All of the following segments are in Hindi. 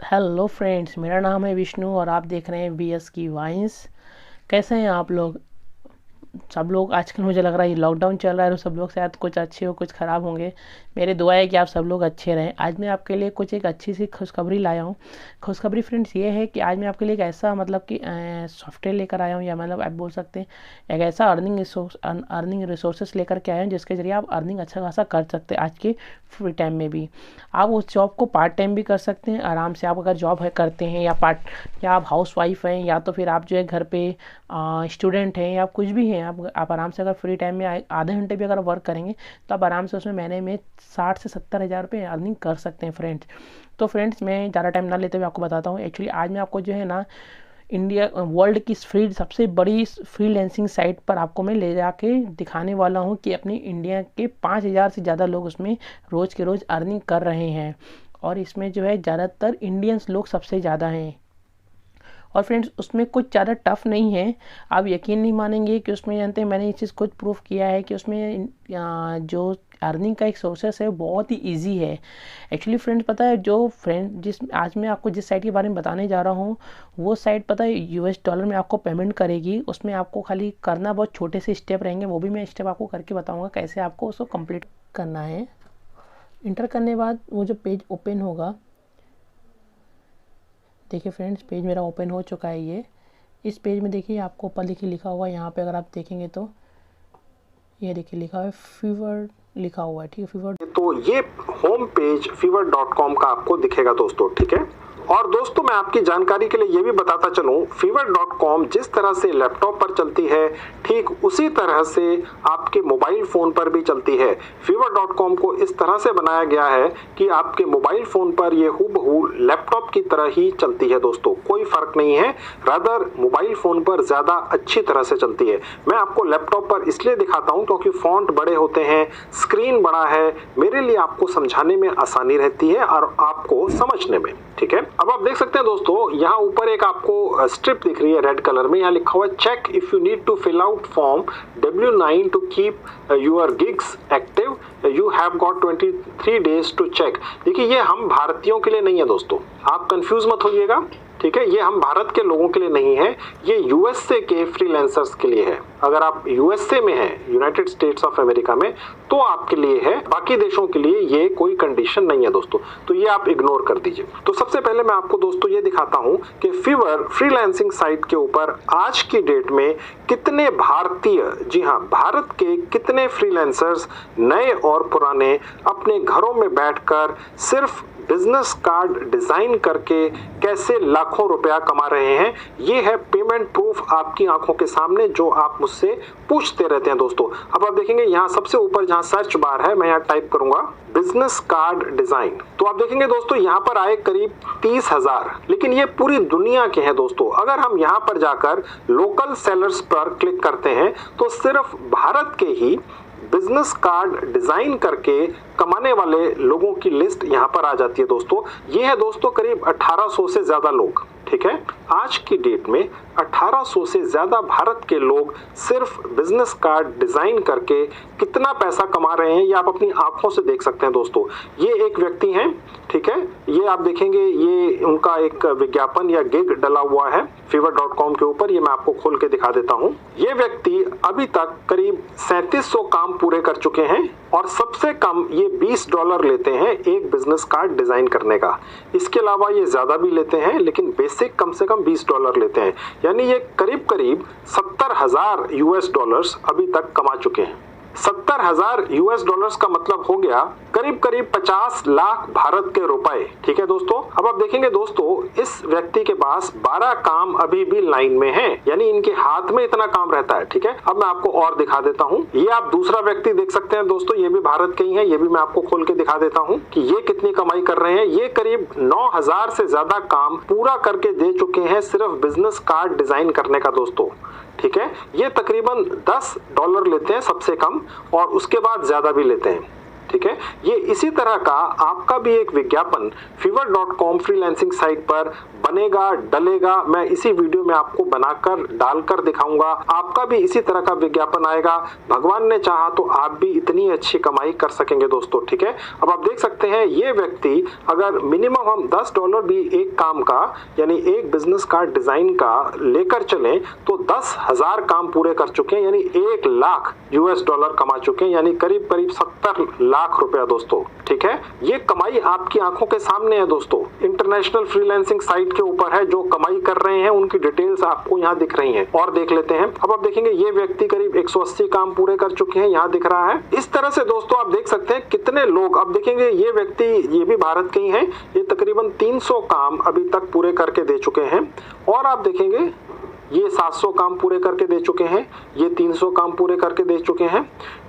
हेलो फ्रेंड्स, मेरा नाम है विष्णु और आप देख रहे हैं बीएस की वाइन्स। कैसे हैं आप लोग? सब लोग आजकल मुझे लग रहा है ये लॉकडाउन चल रहा है तो सब लोग शायद कुछ अच्छे हो कुछ ख़राब होंगे। मेरी दुआ है कि आप सब लोग अच्छे रहें। आज मैं आपके लिए कुछ एक अच्छी सी खुशखबरी लाया हूँ। खुशखबरी फ्रेंड्स ये है कि आज मैं आपके लिए एक ऐसा मतलब कि सॉफ्टवेयर लेकर आया हूँ, या मतलब आप बोल सकते हैं एक ऐसा अर्निंग रिसोर्सेस लेकर के आया हूँ जिसके ज़रिए आप अर्निंग अच्छा खासा कर सकते हैं आज के फ्री टाइम में भी। आप उस जॉब को पार्ट टाइम भी कर सकते हैं आराम से। आप अगर जॉब है करते हैं या आप हाउस वाइफ हैं, या तो फिर आप जो है घर पे स्टूडेंट हैं, या कुछ भी हैं, आप आराम से अगर फ्री टाइम में आधे घंटे भी अगर वर्क करेंगे तो आप आराम से उसमें महीने में 60 से 70 हज़ार रुपये अर्निंग कर सकते हैं फ्रेंड्स। तो फ्रेंड्स मैं ज़्यादा टाइम ना लेते हुए आपको बताता हूँ। एक्चुअली आज मैं आपको जो है ना इंडिया वर्ल्ड की सबसे बड़ी फ्रीलांसिंग साइट पर आपको मैं ले जाके दिखाने वाला हूँ कि अपनी इंडिया के 5,000 से ज़्यादा लोग उसमें रोज़ के रोज़ अर्निंग कर रहे हैं, और इसमें जो है ज़्यादातर इंडियंस लोग सबसे ज़्यादा हैं। और फ्रेंड्स उसमें कुछ ज़्यादा टफ नहीं है, आप यकीन नहीं मानेंगे कि उसमें जानते हैं मैंने ये चीज़ खुद प्रूफ किया है कि उसमें जो अर्निंग का एक सोर्सेस है बहुत ही इजी है। एक्चुअली फ्रेंड्स पता है आज मैं आपको जिस साइट के बारे में बताने जा रहा हूँ वो साइट पता है यूएस डॉलर में आपको पेमेंट करेगी। उसमें आपको खाली करना बहुत छोटे से स्टेप रहेंगे, वो भी मैं स्टेप आपको करके बताऊँगा कैसे आपको उसको कंप्लीट करना है। इंटर करने के बाद वो जो पेज ओपन होगा, देखिए फ्रेंड्स पेज मेरा ओपन हो चुका है। ये इस पेज में देखिए आपको ऊपर लिखा हुआ है, यहाँ पे अगर आप देखेंगे तो ये देखिए लिखा हुआ है फीवर लिखा हुआ है, ठीक है फीवर। तो ये होम पेज fever.com का आपको दिखेगा दोस्तों, ठीक है। और दोस्तों मैं आपकी जानकारी के लिए ये भी बताता चलूं, fever.com जिस तरह से लैपटॉप पर चलती है ठीक उसी तरह से आपके मोबाइल फोन पर भी चलती है। fever.com को इस तरह से बनाया गया है कि आपके मोबाइल फोन पर ये हूबहू लैपटॉप की तरह ही चलती है दोस्तों, कोई फर्क नहीं है। रादर मोबाइल फोन पर ज्यादा अच्छी तरह से चलती है। मैं आपको लैपटॉप पर इसलिए दिखाता हूं क्योंकि फॉन्ट बड़े होते हैं, स्क्रीन बड़ा है, मेरे लिए आपको समझाने में आसानी रहती है और आपको समझने में, ठीक है। अब आप देख सकते हैं दोस्तों यहाँ ऊपर एक आपको स्ट्रिप दिख रही है रेड कलर में, यहाँ लिखा हुआ है check if you need to fill out form W9 to keep your gigs active you have got 23 days to check. देखिए ये हम भारतीयों के लिए नहीं है दोस्तों, आप कंफ्यूज मत होइएगा, ठीक है। ये हम भारत के लोगों के लिए नहीं है, ये यूएसए के फ्रीलांसर्स के लिए है। अगर आप यूएसए में हैं, यूनाइटेड स्टेट्स ऑफ अमेरिका में, तो आपके लिए है, बाकी देशों के लिए ये कोई कंडीशन नहीं है दोस्तों, तो ये आप इग्नोर कर दीजिए। तो सबसे पहले मैं आपको दोस्तों ये दिखाता हूं कि फीवर फ्रीलांसिंग साइट के ऊपर आज की डेट में कितने भारतीय, जी हाँ भारत के कितने फ्रीलांसर्स नए और पुराने अपने घरों में बैठकर सिर्फ बिजनेस कार्ड डिजाइन करके कैसे लाखों रुपया कमा रहे हैं। ये है पेमेंट प्रूफ आपकी आंखों के सामने जो आप मुझसे पूछते रहते हैं दोस्तों। अब आप देखेंगे यहाँ सबसे ऊपर जहाँ सर्च बार है, मैं यहाँ टाइप करूंगा बिजनेस कार्ड डिजाइन, तो आप देखेंगे दोस्तों यहाँ पर आए करीब 30,000, लेकिन ये पूरी दुनिया के हैं दोस्तों। अगर हम यहाँ पर जाकर लोकल सेलर्स पर क्लिक करते हैं तो सिर्फ भारत के ही बिजनेस कार्ड डिजाइन करके कमाने वाले लोगों की लिस्ट यहाँ पर आ जाती है दोस्तों। ये है दोस्तों करीब 1800 से ज्यादा लोग, ठीक है। आज की डेट में 1800 से ज्यादा भारत के लोग सिर्फ बिजनेस कार्ड डिजाइन करके कितना पैसा कमा रहे हैं ये आप अपनी आंखों से देख सकते हैं दोस्तों। ये एक व्यक्ति हैं, ठीक है, ये आप देखेंगे ये उनका एक विज्ञापन या गिग डला हुआ है fever.com के ऊपर, ये मैं आपको खोल के दिखा देता हूँ। ये व्यक्ति अभी तक करीब 3700 काम पूरे कर चुके हैं और सबसे कम ये $20 लेते हैं एक बिजनेस कार्ड डिजाइन करने का। इसके अलावा ये ज्यादा भी लेते हैं, लेकिन बेसिक कम से कम $20 लेते हैं, यानी ये करीब 70,000 US डॉलर्स अभी तक कमा चुके हैं। 70,000 US डॉलर्स का मतलब हो गया करीब 50 लाख भारत के रुपए, ठीक है दोस्तों। अब आप देखेंगे दोस्तों इस व्यक्ति के पास 12 काम अभी भी लाइन में हैं, यानी इनके हाथ में इतना काम रहता है, ठीक है। अब मैं आपको और दिखा देता हूँ, ये आप दूसरा व्यक्ति देख सकते हैं दोस्तों, ये भी भारत के ही है, ये भी मैं आपको खोल के दिखा देता हूँ कि ये कितनी कमाई कर रहे हैं। ये करीब 9,000 से ज्यादा काम पूरा करके दे चुके हैं सिर्फ बिजनेस कार्ड डिजाइन करने का दोस्तों, ठीक है। ये तकरीबन $10 लेते हैं सबसे कम और उसके बाद ज्यादा भी लेते हैं। ठीक है। ये इसी तरह का आपका भी एक विज्ञापन fiverr.com फ्रीलांसिंग साइट पर बनेगा, डलेगा। मैं इसी वीडियो में आपको बनाकर डालकर दिखाऊंगा। आपका भी इसी तरह का विज्ञापन आएगा। भगवान ने चाहा तो आप भी इतनी अच्छी कमाई कर सकेंगे दोस्तों, ठीक है। अब आप देख सकते हैं ये व्यक्ति अगर मिनिमम हम $10 भी एक काम का यानी एक बिजनेस कार्ड डिजाइन का लेकर चले तो 10,000 काम पूरे कर चुके हैं, यानी 1 लाख $US कमा चुके हैं, यानी करीब करीब 70 लाख रुपया दोस्तों, ठीक है। ये कमाई आपकी आंखों के सामने है दोस्तों। इंटरनेशनल फ्रीलांसिंग साइट के ऊपर है, जो कमाई कर रहे हैं उनकी डिटेल्स आपको यहाँ दिख रही हैं। और देख लेते हैं। अब आप देखेंगे ये व्यक्ति करीब 180 काम पूरे कर चुके हैं, यहाँ दिख रहा है। इस तरह से दोस्तों आप देख सकते हैं कितने लोग। अब देखेंगे ये व्यक्ति ये भी भारत के ही हैं, ये तकरीबन 300 काम अभी तक पूरे करके दे चुके हैं। और आप देखेंगे ये 700 काम पूरे करके दे चुके हैं, ये 300 काम पूरे करके दे चुके हैं,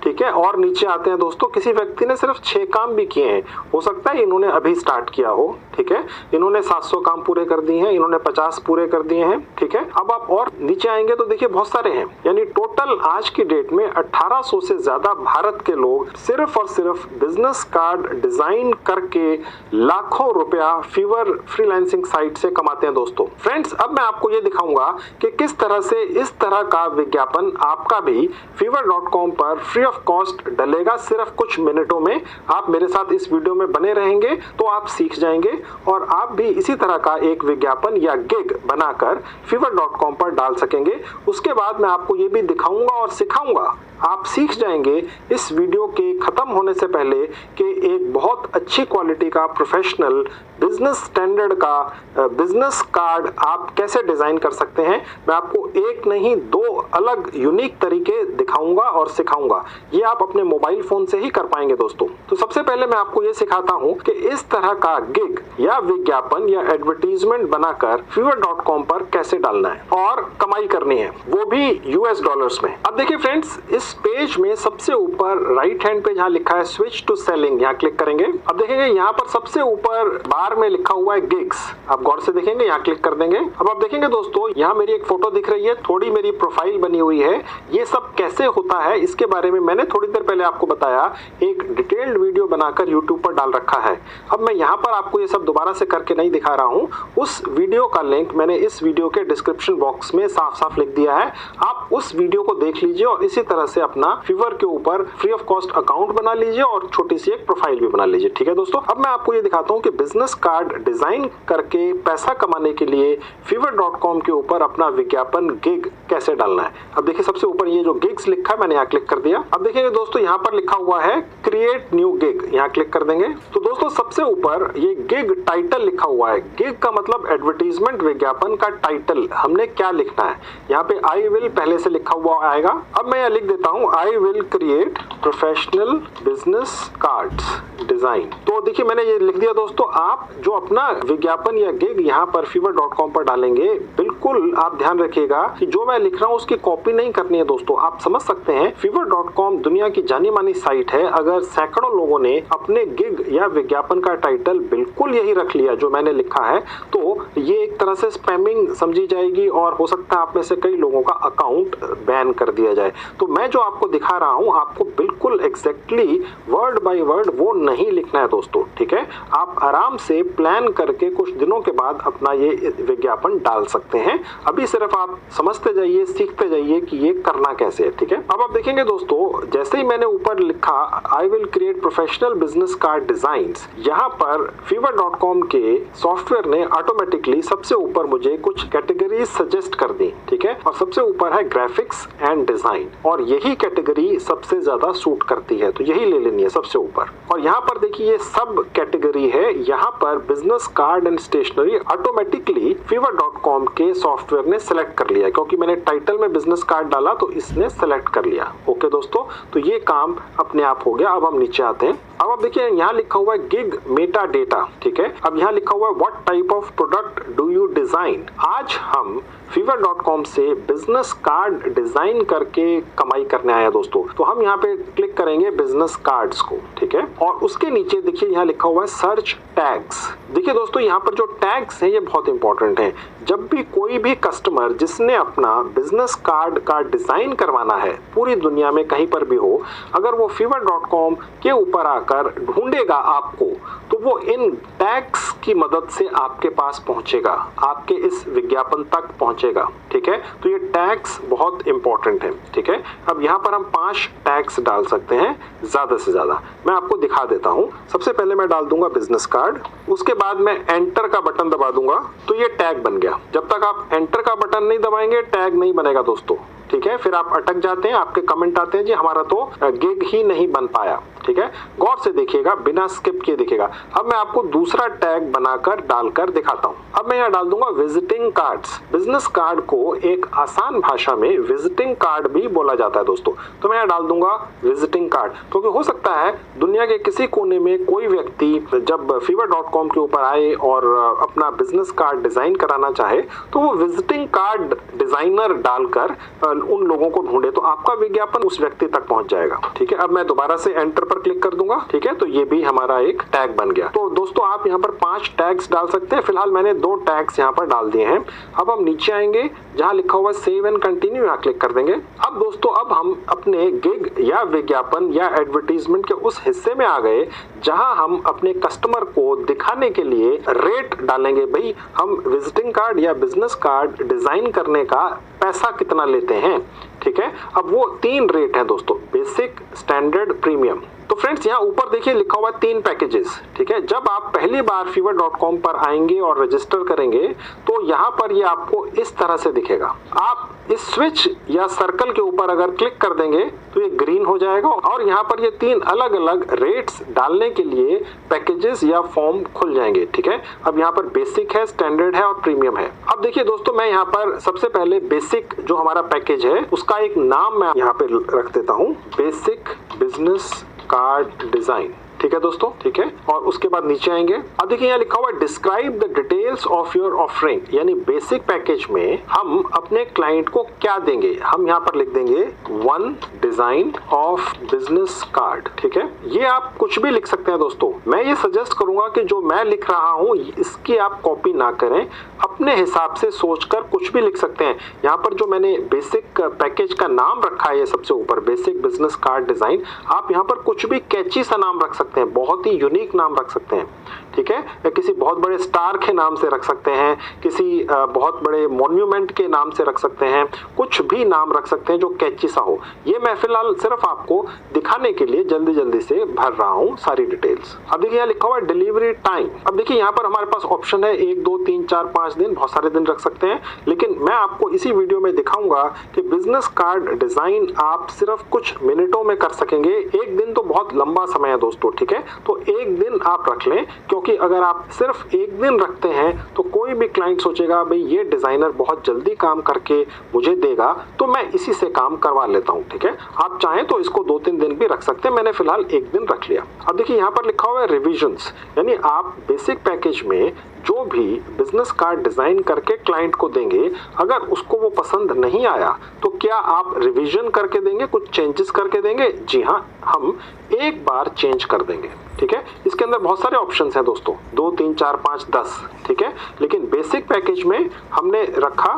ठीक है। और नीचे आते हैं दोस्तों, किसी व्यक्ति ने सिर्फ 6 काम भी किए हैं, हो सकता है इन्होंने अभी स्टार्ट किया हो, ठीक है। इन्होंने 700 काम पूरे कर दिए हैं, इन्होंने 50 पूरे कर दिए हैं, ठीक है। अब आप और नीचे आएंगे तो देखिए बहुत सारे हैं, यानी टोटल आज की डेट में 1800 से ज्यादा भारत के लोग सिर्फ और सिर्फ बिजनेस कार्ड डिजाइन करके लाखों रुपया फीवर फ्रीलांसिंग साइट से कमाते हैं दोस्तों। फ्रेंड्स, अब मैं आपको ये दिखाऊंगा कि किस तरह से इस तरह का विज्ञापन आपका भी fiverr.com पर फ्री ऑफ कॉस्ट डलेगा। सिर्फ कुछ मिनटों में आप मेरे साथ इस वीडियो में बने रहेंगे तो आप सीख जाएंगे और आप भी इसी तरह का एक विज्ञापन या गिग बनाकर fiverr.com पर डाल सकेंगे। उसके बाद मैं आपको ये भी दिखाऊंगा और सिखाऊंगा, आप सीख जाएंगे इस वीडियो के खत्म होने से पहले कि एक बहुत अच्छी क्वालिटी का प्रोफेशनल बिजनेस स्टैंडर्ड का बिजनेस कार्ड आप कैसे डिजाइन कर सकते हैं। मैं आपको एक नहीं 2 अलग यूनिक तरीके दिखाऊंगा और सिखाऊंगा। ये आप अपने मोबाइल फोन से ही कर पाएंगे दोस्तों। तो सबसे पहले मैं आपको ये सिखाता हूं कि इस तरह का गिग या विज्ञापन या एडवर्टीजमेंट बनाकर fiverr.com पर कैसे डालना है और कमाई करनी है, वो भी $। में। अब देखिए फ्रेंड्स, इस पेज में सबसे ऊपर राइट हैंड पे जहाँ लिखा है स्विच टू सेलिंग, यहाँ क्लिक करेंगे। अब देखेंगे यहाँ पर सबसे ऊपर बार में लिखा हुआ है गिग्स, आप गौर से देखेंगे, यहाँ क्लिक कर देंगे। अब आप देखेंगे दोस्तों, यहाँ मेरी एक फोटो दिख रही है, थोड़ी मेरी प्रोफाइल बनी हुई है। ये सब कैसे होता है इसके बारे में मैंने थोड़ी देर पहले आपको बताया, एक डिटेल्ड वीडियो बनाकर यूट्यूब पर डाल रखा है। अब मैं यहाँ पर आपको ये सब दोबारा से करके नहीं दिखा रहा हूँ, उस वीडियो का लिंक मैंने इस वीडियो के डिस्क्रिप्शन बॉक्स में साफ साफ लिख दिया है। आप उस वीडियो को देख लीजिए और इसी तरह से अपना फीवर के ऊपर फ्री ऑफ कॉस्ट अकाउंट बना लीजिए और छोटी सी एक प्रोफाइल भी बना लीजिए, ठीक है दोस्तों। अब मैं आपको ये दिखाता हूँ कि बिजनेस कार्ड डिजाइन करके पैसा कमाने के लिए fiverr.com के ऊपर अपना विज्ञापन गिग कैसे डालना है। अब देखिए सबसे ऊपर ये जो गिग्स लिखा है, मैंने यहाँ क्लिक कर दिया। अब देखिए दोस्तों, यहाँ पर लिखा हुआ है क्रिएट न्यू गिग, यहाँ क्लिक कर देंगे। तो दोस्तों सबसे ऊपर ये गिग टाइटल लिखा हुआ है। गिग का मतलब एडवर्टीजमेंट, विज्ञापन का टाइटल हमने क्या लिखना है। यहाँ पे आई विल पहले से लिखा हुआ आएगा। अब मैं यहाँ लिख देता हूँ I will create professional business cards design. तो देखिए मैंने ये लिख दिया दोस्तों। आप जो अपना विज्ञापन या गिग यहाँ पर fiverr.com पर डालेंगे, बिल्कुल आप ध्यान रखिएगा कि जो मैं लिख रहा हूँ उसकी कॉपी नहीं करनी है दोस्तों। आप समझ सकते हैं fiverr.com दुनिया की जानी मानी साइट है। अगर सैकड़ों लोगों ने अपने गिग या विज्ञापन का टाइटल बिल्कुल यही रख लिया जो मैंने लिखा है, तो ये एक तरह से स्पैमिंग समझी जाएगी और हो सकता है आप में से कई लोगों का अकाउंट बैन कर दिया जाए। तो मैं जो आपको दिखा रहा हूँ, आपको बिल्कुल एग्जैक्टली वर्ड बाय वर्ड वो नहीं लिखना है दोस्तों, ठीक है। आप आराम से प्लान करके कुछ दिनों के बाद अपना ये विज्ञापन डाल सकते हैं। अभी सिर्फ आप समझते जाइए, सीखते जाइए कि ये करना कैसे है, ठीक है। अब आप देखेंगे दोस्तों, जैसे ही मैंने ऊपर लिखा I will create professional business card designs, यहाँ पर fiverr.com के सॉफ्टवेयर ने ऑटोमेटिकली सबसे ऊपर मुझे कुछ कैटेगरीज सजेस्ट कर दी, ठीक है। और सबसे ऊपर है ग्राफिक्स एंड डिजाइन, और यही कैटेगरी सबसे ज्यादा सूट करती है, तो यही ले लेनी है सबसे ऊपर। और यहाँ पर देखिए ये सब कैटेगरी है। यहाँ पर business card and stationery automatically fiverr.com के सॉफ्टवेयर ने सेलेक्ट कर लिया, क्योंकि मैंने टाइटल में बिजनेस कार्ड डाला तो इसने सेलेक्ट कर लिया। ओके दोस्तों, तो ये काम अपने आप हो गया। अब हम नीचे आते हैं। अब आप देखिए यहाँ लिखा हुआ है गिग मेटा डेटा, ठीक है। अब यहाँ लिखा हुआ है what type of product do you design. आज हम fiverr.com से बिजनेस कार्ड डिजाइन करके कमाई करने आया दोस्तों। तो हम यहाँ पे क्लिक करेंगे बिजनेस कार्ड्स को, ठीक है। और उसके नीचे देखिए यहाँ लिखा हुआ है सर्च टैग्स। देखिए दोस्तों, यहाँ पर जो टैग्स हैं ये बहुत इंपॉर्टेंट हैं। जब भी कोई भी कस्टमर जिसने अपना बिजनेस कार्ड का डिजाइन करवाना है, पूरी दुनिया में कहीं पर भी हो, अगर वो fiverr.com के ऊपर आकर जाकर ढूंढेगा आपको, तो वो इन टैग्स की मदद से आपके पास पहुंचेगा, आपके इस विज्ञापन तक पहुंचेगा। ठीक है, तो ये टैग्स बहुत इंपॉर्टेंट है। ठीक है, अब यहाँ पर हम 5 टैग्स डाल सकते हैं ज्यादा से ज्यादा। मैं आपको दिखा देता हूँ। सबसे पहले मैं डाल दूंगा बिजनेस कार्ड, उसके बाद मैं एंटर का बटन दबा दूंगा तो ये टैग बन गया। जब तक आप एंटर का बटन नहीं दबाएंगे टैग नहीं बनेगा दोस्तों। ठीक है, फिर आप अटक जाते हैं, आपके कमेंट आते हैं जी हमारा तो गिग ही नहीं बन पाया। ठीक है, गौर से देखिएगा, बिना स्किप किए देखिएगा। अब मैं आपको दूसरा टैग बनाकर डालकर दिखाता हूँ। अब मैं यहाँ डाल दूंगा विजिटिंग कार्ड्स। बिजनेस कार्ड को एक आसान भाषा में विजिटिंग कार्ड भी बोला जाता है दोस्तों। तो मैं यहाँ डाल दूंगा विजिटिंग कार्ड, क्योंकि हो सकता है दुनिया के किसी कोने में कोई व्यक्ति जब fever.com के ऊपर आए और अपना बिजनेस कार्ड डिजाइन कराना चाहे तो वो विजिटिंग कार्ड डिजाइनर डालकर उन लोगों को ढूंढे तो आपका विज्ञापन उस व्यक्ति तक पहुंच जाएगा। ठीक है, अब मैं दोबारा से एंटर पर क्लिक कर दूंगा। ठीक है, तो ये भी हमारा एक टैग बन गया। तो दोस्तों आप यहाँ पर 5 टैग्स डाल सकते हैं। फिलहाल मैंने 2 टैग्स यहाँ पर डाल दिए हैं। अब हम नीचे आएंगे, जहाँ लिखा हुआ सेव एंड कंटिन्यू, यहाँ क्लिक कर देंगे। अब दोस्तों अब हम अपने गिग या विज्ञापन या एडवर्टीजमेंट के उस हिस्से में आ गए जहां हम अपने कस्टमर को दिखाने के लिए रेट डालेंगे। भाई हम विजिटिंग कार्ड या बिजनेस कार्ड डिजाइन करने का पैसा कितना लेते हैं। ठीक है, अब वो 3 रेट हैं दोस्तों, बेसिक, स्टैंडर्ड, प्रीमियम। तो फ्रेंड्स यहाँ ऊपर देखिए लिखा हुआ 3 पैकेजेस। ठीक है, जब आप पहली बार fever.com पर आएंगे और रजिस्टर करेंगे तो यहाँ पर ये आपको इस तरह से दिखेगा। आप इस स्विच या सर्कल के ऊपर अगर क्लिक कर देंगे तो ये ग्रीन हो जाएगा और यहाँ पर ये 3 अलग अलग रेट्स डालने के लिए पैकेजेस या फॉर्म खुल जाएंगे। ठीक है, अब यहाँ पर बेसिक है, स्टैंडर्ड है और प्रीमियम है। अब देखिए दोस्तों मैं यहाँ पर सबसे पहले बेसिक जो हमारा पैकेज है उसका एक नाम मैं यहाँ पे रख देता हूँ, बेसिक बिजनेस कार्ड डिजाइन। ठीक है दोस्तों, ठीक है, और उसके बाद नीचे आएंगे। अब देखिए यहाँ लिखा हुआ है describe the details of your offering, यानी बेसिक पैकेज में हम अपने क्लाइंट को क्या देंगे। हम यहाँ पर लिख देंगे 1 डिजाइन ऑफ बिजनेस कार्ड। ठीक है, ये आप कुछ भी लिख सकते हैं दोस्तों। मैं ये सजेस्ट करूंगा कि जो मैं लिख रहा हूँ इसकी आप कॉपी ना करें, अपने हिसाब से सोचकर कुछ भी लिख सकते हैं। यहाँ पर जो मैंने बेसिक पैकेज का नाम रखा है, ये सबसे ऊपर बेसिक बिजनेस कार्ड डिजाइन, आप यहाँ पर कुछ भी कैची सा नाम रख सकते हैं, बहुत ही यूनिक नाम रख सकते हैं। ठीक है, या किसी बहुत बड़े स्टार के नाम से रख सकते हैं, किसी बहुत बड़े मॉन्यूमेंट के नाम से रख सकते हैं, कुछ भी नाम रख सकते हैं जो कैची सा हो। ये मैं फिलहाल सिर्फ आपको दिखाने के लिए जल्दी जल्दी से भर रहा हूँ सारी डिटेल्स। अब देखिए यहाँ लिखा हुआ है डिलीवरी टाइम। अब देखिए यहाँ पर हमारे पास ऑप्शन है 1, 2, 3, 4, 5 दिन, बहुत सारे दिन रख सकते हैं, लेकिन मैं आपको इसी वीडियो में दिखाऊंगा कि बिजनेस कार्ड डिजाइन आप सिर्फ कुछ मिनटों में कर सकेंगे। 1 दिन तो बहुत लंबा समय है दोस्तों। ठीक है, तो 1 दिन आप रख लें, क्योंकि अगर आप सिर्फ 1 दिन रखते हैं तो कोई भी क्लाइंट सोचेगा भाई ये डिजाइनर बहुत जल्दी काम करके मुझे देगा तो मैं इसी से काम करवा लेता हूँ। ठीक है, आप चाहें तो इसको 2-3 दिन भी रख सकते हैं, मैंने फिलहाल 1 दिन रख लिया। अब देखिए यहाँ पर लिखा हुआ है रिविजन्स, यानी आप बेसिक पैकेज में जो भी बिजनेस कार्ड डिजाइन करके क्लाइंट को देंगे, अगर उसको वो पसंद नहीं आया तो क्या आप रिवीजन करके देंगे, कुछ चेंजेस करके देंगे? जी हाँ, हम एक बार चेंज कर देंगे। ठीक है, इसके अंदर बहुत सारे ऑप्शंस हैं दोस्तों, 2, 3, 4, 5, 10। ठीक है, लेकिन बेसिक पैकेज में हमने रखा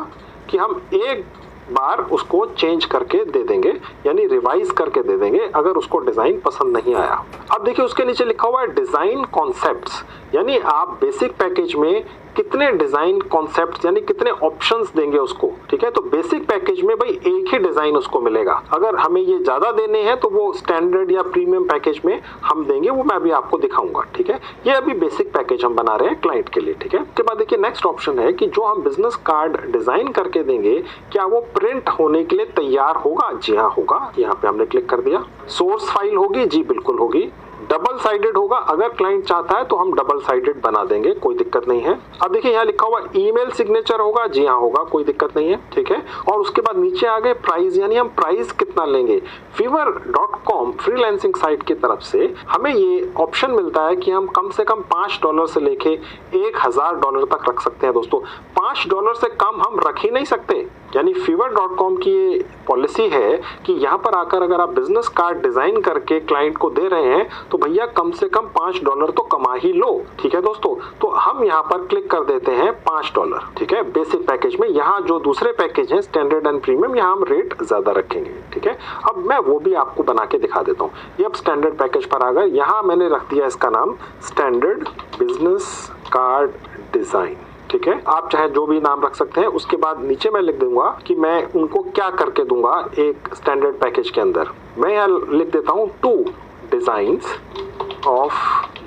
कि हम एक बार उसको चेंज करके दे देंगे, यानी रिवाइज करके दे देंगे अगर उसको डिजाइन पसंद नहीं आया। अब देखिए उसके नीचे लिखा हुआ है डिजाइन कॉन्सेप्ट्स, यानी आप बेसिक पैकेज में कितने डिजाइन कॉन्सेप्ट्स यानी कितने ऑप्शंस देंगे उसको। ठीक है, तो बेसिक पैकेज में भाई एक ही डिजाइन उसको मिलेगा। अगर हमें ये ज्यादा देने हैं तो वो स्टैंडर्ड या प्रीमियम पैकेज में हम देंगे, वो मैं अभी आपको दिखाऊंगा। ठीक है, ये अभी बेसिक पैकेज हम बना रहे हैं क्लाइंट के लिए। ठीक है, उसके बाद देखिए नेक्स्ट ऑप्शन है कि जो हम बिजनेस कार्ड डिजाइन करके देंगे क्या वो प्रिंट होने के लिए तैयार होगा? जी हाँ होगा, यहाँ पे हमने क्लिक कर दिया। सोर्स फाइल होगी? जी बिल्कुल होगी। डबल साइडेड होगा? अगर क्लाइंट चाहता है तो हम डबल साइडेड बना देंगे, कोई दिक्कत नहीं है। अब देखिए यहाँ लिखा हुआ ईमेल सिग्नेचर होगा? जी हाँ होगा, कोई दिक्कत नहीं है। ठीक है, और उसके बाद नीचे आ गए प्राइस, यानी हम प्राइस कितना लेंगे। fever.com फ्रीलांसिंग साइट की तरफ से हमें ये ऑप्शन मिलता है कि हम कम से कम $5 से लेके $1000 तक रख सकते हैं दोस्तों। $5 से कम हम रख ही नहीं सकते। यानी Fiverr.com की ये पॉलिसी है कि यहाँ पर आकर अगर आप बिजनेस कार्ड डिजाइन करके क्लाइंट को दे रहे हैं तो भैया कम से कम $5 तो कमा ही लो। ठीक है दोस्तों, तो हम यहाँ पर क्लिक कर देते हैं $5। ठीक है, बेसिक पैकेज में। यहाँ जो दूसरे पैकेज है स्टैंडर्ड एंड प्रीमियम, यहाँ हम रेट ज्यादा रखेंगे। ठीक है, अब मैं वो भी आपको बना के दिखा देता हूँ। ये अब स्टैंडर्ड पैकेज पर आ गए। यहाँ मैंने रख दिया इसका नाम स्टैंडर्ड बिजनेस कार्ड डिजाइन। ठीक है, आप चाहे जो भी नाम रख सकते हैं। उसके बाद नीचे मैं लिख दूंगा कि मैं उनको क्या करके दूंगा एक स्टैंडर्ड पैकेज के अंदर। मैं यहाँ लिख देता हूँ 2 designs of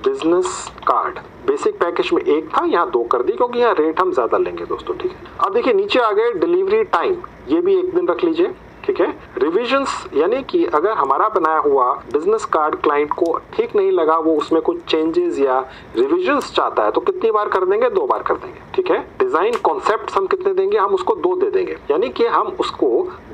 business card. Basic package में 1 था, यहाँ 2 कर दी क्योंकि यहाँ रेट हम ज्यादा लेंगे दोस्तों। ठीक है, अब देखिए नीचे आ गए डिलीवरी टाइम, ये भी 1 दिन रख लीजिए। ठीक है, रिविजन्स यानी कि अगर हमारा बनाया हुआ बिजनेस कार्ड क्लाइंट को ठीक नहीं लगा, वो उसमें कुछ चेंजेस या रिविजन्स चाहता है तो कितनी बार कर देंगे? 2 बार कर देंगे। ठीक है, डिजाइन कॉन्सेप्ट हम कितने देंगे? हम उसको 2 दे देंगे, यानी कि हम उसको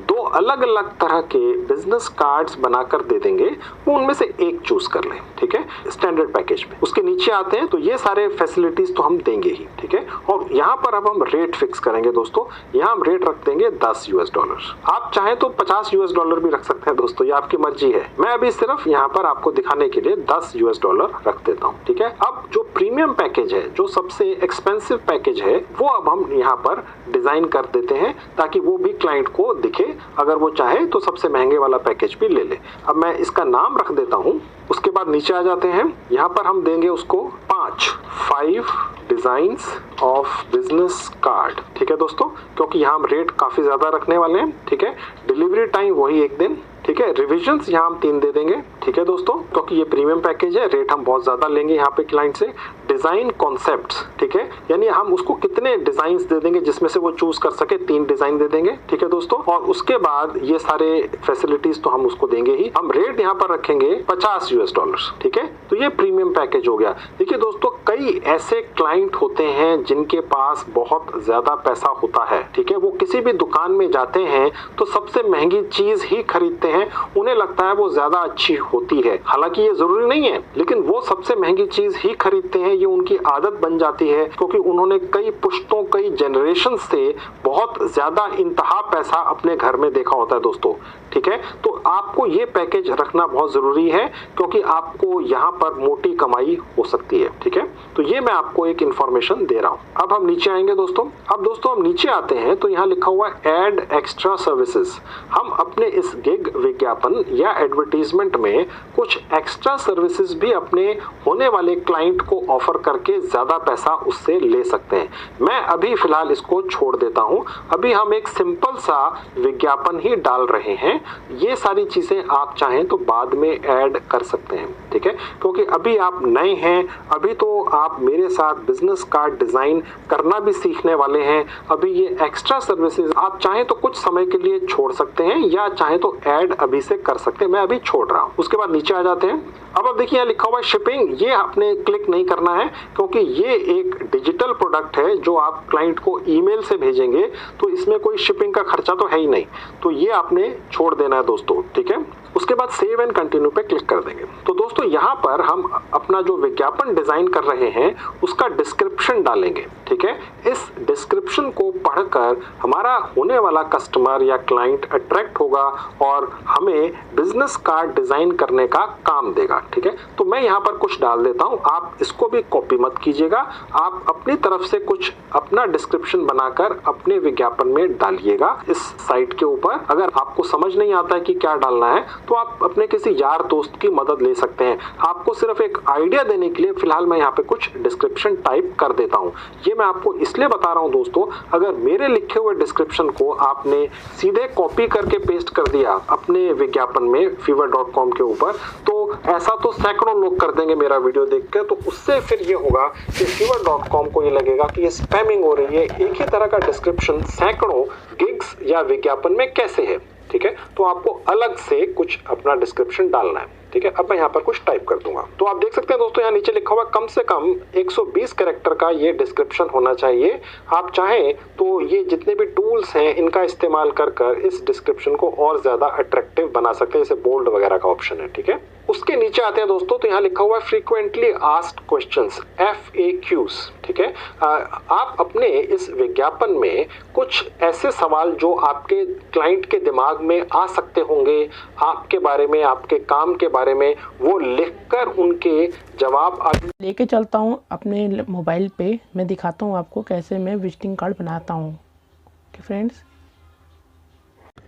2 अलग अलग तरह के बिजनेस कार्ड्स बनाकर दे देंगे, वो उनमें से 1 चूज कर लें। ठीक है, स्टैंडर्ड पैकेज में। उसके नीचे आते हैं तो ये सारे फैसिलिटीज तो हम देंगे ही। ठीक है, और यहाँ पर अब हम रेट फिक्स करेंगे दोस्तों। यहाँ हम रेट रख देंगे $10। आप चाहें तो $50 भी रख सकते हैं दोस्तों, ये आपकी मर्जी है। मैं अभी सिर्फ यहाँ पर आपको दिखाने के लिए $10 रख देता हूँ। ठीक है, अब जो प्रीमियम पैकेज है, जो सबसे एक्सपेंसिव पैकेज है, वो अब हम यहाँ पर डिजाइन कर देते हैं ताकि वो भी क्लाइंट को दिखे। अगर वो चाहे तो सबसे महंगे वाला पैकेज भी ले ले। अब मैं इसका नाम रख देता हूँ। उसके बाद नीचे आ जाते हैं, यहाँ पर हम देंगे उसको 5 डिजाइन्स ऑफ बिजनेस कार्ड। ठीक है दोस्तों, क्योंकि यहाँ हम रेट काफी ज्यादा रखने वाले हैं। ठीक है, डिलीवरी टाइम वही 1 दिन। ठीक है, रिविजन्स यहाँ हम 3 दे देंगे। ठीक है दोस्तों, क्योंकि ये प्रीमियम पैकेज है, रेट हम बहुत ज्यादा लेंगे यहाँ पे क्लाइंट से। डिजाइन कॉन्सेप्ट्स, ठीक है, यानी हम उसको कितने डिजाइन दे देंगे जिसमें से वो चूज कर सके, 3 डिजाइन दे देंगे। ठीक है दोस्तों, और उसके बाद ये सारे फैसिलिटीज तो हम उसको देंगे ही। हम रेट यहाँ पर रखेंगे $50। ठीक है, तो ये प्रीमियम पैकेज हो गया। देखिए दोस्तों, कई ऐसे क्लाइंट होते हैं जिनके पास बहुत ज्यादा पैसा होता है। ठीक है, वो किसी भी दुकान में जाते हैं तो सबसे महंगी चीज ही खरीदते हैं। उन्हें लगता है वो ज्यादा अच्छी होती है, हालांकि ये जरूरी नहीं है, लेकिन वो सबसे महंगी चीज ही खरीदते हैं। ये उनकी आदत बन जाती है क्योंकि उन्होंने कई पुश्तों, कई जनरेशन से बहुत ज्यादा इंतहा पैसा अपने घर में देखा होता है दोस्तों। ठीक है, तो आपको ये पैकेज रखना बहुत जरूरी है क्योंकि आपको यहाँ पर मोटी कमाई हो सकती है। ठीक है, तो ये मैं आपको एक इंफॉर्मेशन दे रहा हूँ। अब हम नीचे आएंगे दोस्तों। अब दोस्तों हम नीचे आते हैं तो यहाँ लिखा हुआ है ऐड एक्स्ट्रा सर्विसेज। हम अपने इस गिग विज्ञापन या एडवर्टीजमेंट में कुछ एक्स्ट्रा सर्विसेज भी अपने होने वाले क्लाइंट को ऑफर करके ज्यादा पैसा उससे ले सकते हैं। मैं अभी फिलहाल इसको छोड़ देता हूं। अभी हम एक सिंपल सा विज्ञापन ही डाल रहे हैं। ये सारी चीजें आप चाहें तो बाद में ऐड कर सकते हैं। ठीक है, क्योंकि अभी आप नए हैं, अभी तो आप मेरे साथ बिजनेस कार्ड डिजाइन करना भी सीखने वाले हैं। अभी ये एक्स्ट्रा सर्विसेज आप चाहें तो कुछ समय के लिए छोड़ सकते हैं या चाहें तो ऐड अभी से कर सकते हैं। मैं अभी छोड़ रहा हूं। उसके बाद नीचे आ जाते हैं। अब देखिए यहाँ लिखा हुआ है शिपिंग। ये आपने क्लिक नहीं करना है क्योंकि ये एक डिजिटल प्रोडक्ट है जो आप क्लाइंट को ईमेल से भेजेंगे, तो इसमें कोई शिपिंग का खर्चा तो है ही नहीं, तो ये आपने छोड़ देना है दोस्तों। ठीक है, उसके बाद सेव एंड कंटिन्यू पे क्लिक कर देंगे। तो दोस्तों यहाँ पर हम अपना जो विज्ञापन डिजाइन कर रहे हैं उसका डिस्क्रिप्शन डालेंगे। ठीक है, इस डिस्क्रिप्शन को पढ़कर हमारा होने वाला कस्टमर या क्लाइंट अट्रैक्ट होगा और हमें बिजनेस कार्ड डिजाइन करने का काम देगा। ठीक है, तो मैं यहाँ पर कुछ डाल देता हूँ, आप इसको भी कॉपी मत कीजिएगा। आप अपनी तरफ से कुछ अपना डिस्क्रिप्शन बनाकर अपने विज्ञापन में डालिएगा इस साइट के ऊपर। अगर आपको समझ नहीं आता है कि क्या डालना है तो आप अपने किसी यार दोस्त की मदद ले सकते हैं। आपको सिर्फ एक आइडिया देने के लिए फिलहाल मैं यहाँ पे कुछ डिस्क्रिप्शन टाइप कर देता हूँ। ये मैं आपको इसलिए बता रहा हूँ दोस्तों, अगर मेरे लिखे हुए डिस्क्रिप्शन को आपने सीधे कॉपी करके पेस्ट कर दिया अपने विज्ञापन में Fiverr.com के ऊपर, तो ऐसा तो सैकड़ों लोग कर देंगे मेरा वीडियो देख के। तो उससे फिर ये होगा कि Fiverr.com को ये लगेगा कि ये स्पैमिंग हो रही है। एक ही तरह का डिस्क्रिप्शन सैकड़ों गिग्स या विज्ञापन में कैसे है। ठीक है, तो आपको अलग से कुछ अपना डिस्क्रिप्शन डालना है। ठीक है, अब मैं यहाँ पर कुछ टाइप कर दूंगा। तो आप देख सकते हैं दोस्तों, यहाँ नीचे लिखा हुआ कम से कम 120 कैरेक्टर का ये डिस्क्रिप्शन होना चाहिए। आप चाहें तो ये जितने भी टूल्स हैं इनका इस्तेमाल कर इस डिस्क्रिप्शन को और ज्यादा अट्रैक्टिव बना सकते हैं, जैसे बोल्ड वगैरह का ऑप्शन है। ठीक है, उसके नीचे आते हैं दोस्तों तो यहाँ लिखा हुआ है फ्रीक्वेंटली आस्क्ड क्वेश्चंस, FAQs। ठीक है, आप अपने इस विज्ञापन में कुछ ऐसे सवाल जो आपके क्लाइंट के दिमाग में आ सकते होंगे आपके बारे में, आपके काम के बारे में, वो लिखकर उनके जवाब लेके चलता हूँ अपने मोबाइल पे। मैं दिखाता हूँ आपको कैसे मैं विजिटिंग कार्ड बनाता हूँ। ओके फ्रेंड्स,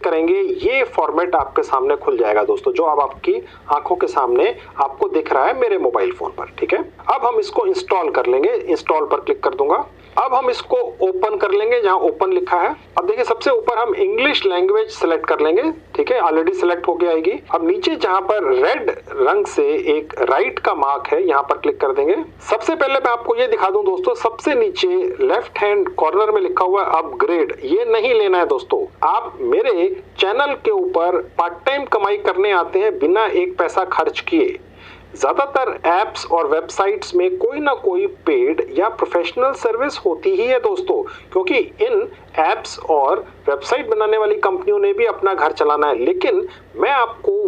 करेंगे ये फॉर्मेट आपके सामने खुल जाएगा दोस्तों, जो अब आपकी आंखों के सामने आपको दिख रहा है मेरे मोबाइल फोन पर। ठीक है, अब हम इसको इंस्टॉल कर लेंगे। इंस्टॉल पर क्लिक कर दूंगा। अब हम इसको ओपन कर लेंगे, जहां ओपन लिखा है। अब देखिए सबसे ऊपर हम इंग्लिश लैंग्वेज सेलेक्ट कर लेंगे। ठीक है, ऑलरेडी सेलेक्ट होके आएगी। अब नीचे जहां पर रेड रंग से एक राइट का मार्क है, यहां पर क्लिक कर देंगे। सबसे पहले मैं आपको ये दिखा दूं दोस्तों, सबसे नीचे लेफ्ट हैंड कॉर्नर में लिखा हुआ है अपग्रेड। ये नहीं लेना है दोस्तों। आप मेरे चैनल के ऊपर पार्ट टाइम कमाई करने आते हैं बिना एक पैसा खर्च किए। ज्यादातर एप्स और वेबसाइट्स में कोई ना कोई पेड या प्रोफेशनल सर्विस होती ही है दोस्तों, क्योंकि इन एप्स और वेबसाइट बनाने वाली कंपनियों ने भी अपना घर चलाना है। लेकिन मैं आपको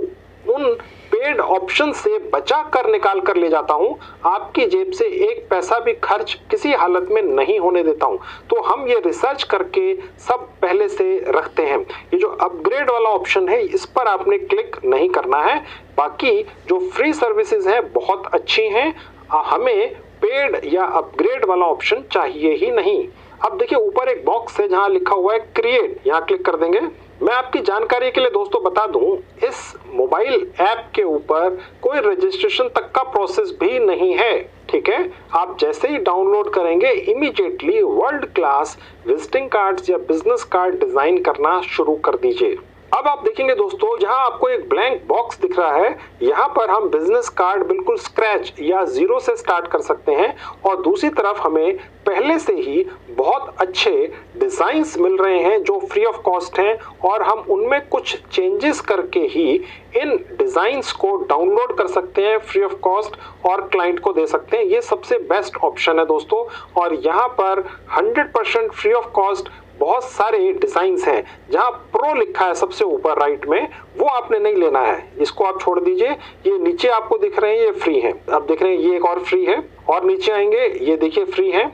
उन पेड ऑप्शन से बचा कर निकाल कर ले जाता हूं, आपकी जेब से एक पैसा भी खर्च किसी हालत में नहीं होने देता हूं। तो हम ये रिसर्च करके सब पहले से रखते हैं। ये जो अपग्रेड वाला ऑप्शन है, इस पर आपने क्लिक नहीं करना है। बाकी जो फ्री सर्विसेज हैं बहुत अच्छी हैं, हमें पेड या अपग्रेड वाला ऑप्शन चाहिए ही नहीं। अब देखिए ऊपर एक बॉक्स है जहां लिखा हुआ है क्रिएट, यहां क्लिक कर देंगे। मैं आपकी जानकारी के लिए दोस्तों बता दूं, इस मोबाइल ऐप के ऊपर कोई रजिस्ट्रेशन तक का प्रोसेस भी नहीं है। ठीक है, आप जैसे ही डाउनलोड करेंगे immediately world class visiting cards या बिजनेस कार्ड डिजाइन करना शुरू कर दीजिए। अब आप देखेंगे दोस्तों, जहां आपको एक ब्लैंक बॉक्स दिख रहा है, यहां पर हम बिजनेस कार्ड बिल्कुल स्क्रैच या जीरो से स्टार्ट कर सकते हैं। और दूसरी तरफ हमें पहले से ही बहुत अच्छे डिजाइन्स मिल रहे हैं जो फ्री ऑफ कॉस्ट हैं, और हम उनमें कुछ चेंजेस करके ही इन डिजाइन्स को डाउनलोड कर सकते हैं फ्री ऑफ कॉस्ट और क्लाइंट को दे सकते हैं। ये सबसे बेस्ट ऑप्शन है दोस्तों। और यहाँ पर 100% फ्री ऑफ कॉस्ट बहुत सारे डिजाइन्स हैं। जहां प्रो लिखा है सबसे ऊपर राइट में, वो आपने नहीं लेना है, इसको आप छोड़ दीजिए। ये नीचे आपको दिख रहे हैं ये फ्री हैं। अब देख रहे हैं ये एक और फ्री है, और नीचे आएंगे ये देखिए फ्री है,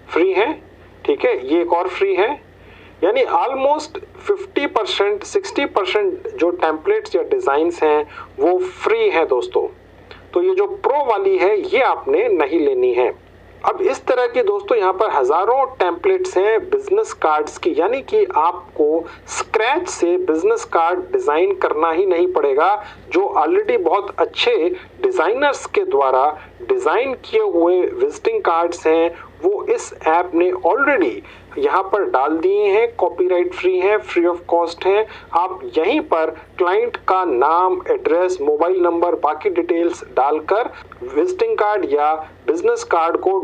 फ्री है। ठीक है, ये एक और फ्री है। यानी ऑलमोस्ट 50% 60% जो टेम्पलेट्स या डिजाइन्स हैं वो फ्री है दोस्तों। तो ये जो प्रो वाली है ये आपने नहीं लेनी है। अब इस तरह की दोस्तों यहाँ पर हजारों टेम्पलेट्स हैं बिजनेस कार्ड्स की, यानी कि आपको स्क्रैच से बिजनेस कार्ड डिजाइन करना ही नहीं पड़ेगा। जो ऑलरेडी बहुत अच्छे डिजाइनर्स के द्वारा डिजाइन किए हुए विजिटिंग कार्ड्स हैं वो इस ऐप ने ऑलरेडी यहाँ पर डाल दिए हैं। कॉपीराइट फ्री है, फ्री ऑफ कॉस्ट है। आप यहीं पर क्लाइंट का नाम, एड्रेस, मोबाइल नंबर, बाकी डिटेल्स डालकर विजिटिंग कार्ड या बिजनेस कार्ड को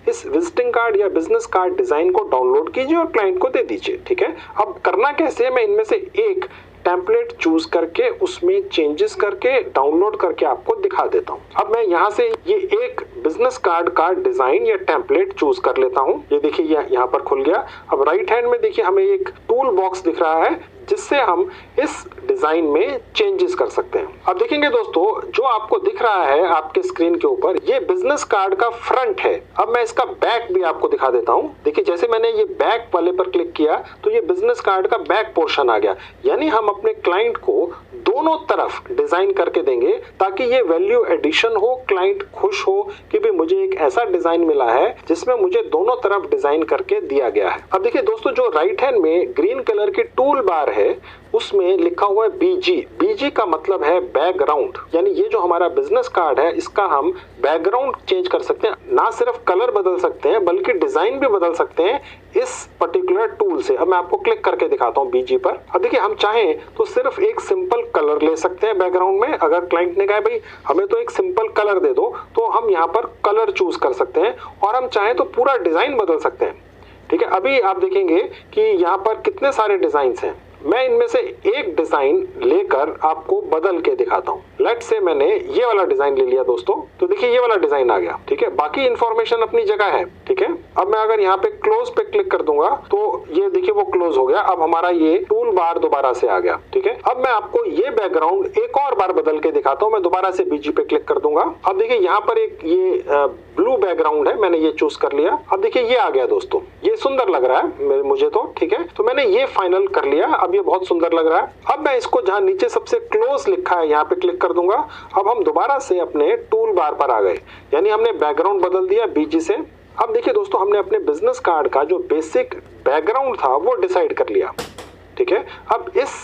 इस विजिटिंग कार्ड या बिजनेस कार्ड डिजाइन को डाउनलोड कीजिए और क्लाइंट को दे दीजिए। ठीक है, अब करना कैसे है, मैं इनमें से एक टेम्पलेट चूज करके उसमें चेंजेस करके डाउनलोड करके आपको दिखा देता हूं। अब मैं यहां से ये एक बिजनेस कार्ड का डिजाइन या टेम्पलेट चूज कर लेता हूं। ये देखिए यहां पर खुल गया। अब राइट हैंड में देखिए हमें एक टूल बॉक्स दिख रहा है जिससे हम इस डिजाइन में चेंजेस कर सकते हैं। अब देखेंगे दोस्तों, जो आपको दिख रहा है आपके स्क्रीन के ऊपर, ये बिजनेस कार्ड का फ्रंट है। अब मैं इसका बैक भी आपको दिखा देता हूं। देखिए जैसे मैंने ये बैक वाले पर क्लिक किया तो ये बिजनेस कार्ड का बैक पोर्शन आ गया। यानी हम अपने क्लाइंट को दोनों तरफ डिजाइन करके देंगे ताकि ये वैल्यू एडिशन हो, क्लाइंट खुश हो कि भी मुझे एक ऐसा डिजाइन मिला है जिसमें मुझे दोनों तरफ डिजाइन करके दिया गया है। अब देखिए दोस्तों, जो राइट हैंड में ग्रीन कलर की टूल बार है उसमें लिखा हुआ है बीजी। बीजी का मतलब है बैकग्राउंड, यानी ये जो हमारा बिजनेस कार्ड है इसका हम बैकग्राउंड चेंज कर सकते हैं। ना सिर्फ कलर बदल सकते हैं बल्कि डिजाइन भी बदल सकते हैं इस पर्टिकुलर टूल से। अब मैं आपको क्लिक करके दिखाता हूँ बीजी पर। अब देखिए हम चाहें तो सिर्फ एक सिंपल कलर ले सकते हैं बैकग्राउंड में। अगर क्लाइंट ने कहा भाई हमें तो एक सिंपल कलर दे दो, तो हम यहाँ पर कलर चूज कर सकते हैं और हम चाहें तो पूरा डिजाइन बदल सकते हैं। ठीक है, अभी आप देखेंगे कि यहाँ पर कितने सारे डिजाइन हैं। मैं इनमें से एक डिजाइन लेकर आपको बदल के दिखाता हूँ। लेट्स से मैंने ये वाला डिजाइन ले लिया दोस्तों, तो देखिए ये वाला डिजाइन आ गया, ठीक है। बाकी इंफॉर्मेशन अपनी जगह है, ठीक है। अब मैं अगर यहाँ पे क्लोज पे क्लिक कर दूंगा तो ये देखिए वो क्लोज हो गया। अब हमारा ये टूल बार दोबारा से आ गया, ठीक है। अब मैं आपको ये बैकग्राउंड एक और बार बदल के दिखाता हूँ। मैं दोबारा से बीजी पे क्लिक कर दूंगा। अब देखिए यहाँ पर एक ये ब्लू बैकग्राउंड है, मैंने ये चूज कर लिया। अब देखिए ये आ गया दोस्तों, ये सुंदर लग रहा है मुझे तो, ठीक है। तो मैंने ये फाइनल कर लिया, अब ये बहुत सुंदर लग रहा है। अब मैं इसको जहां नीचे सबसे क्लोज लिखा है यहाँ पे क्लिक कर दूंगा। अब हम दोबारा से अपने टूल बार पर आ गए, यानी हमने बैकग्राउंड बदल दिया बीजी से। अब देखिए दोस्तों, हमने अपने बिजनेस कार्ड का जो बेसिक बैकग्राउंड था वो डिसाइड कर लिया, ठीक है। अब इस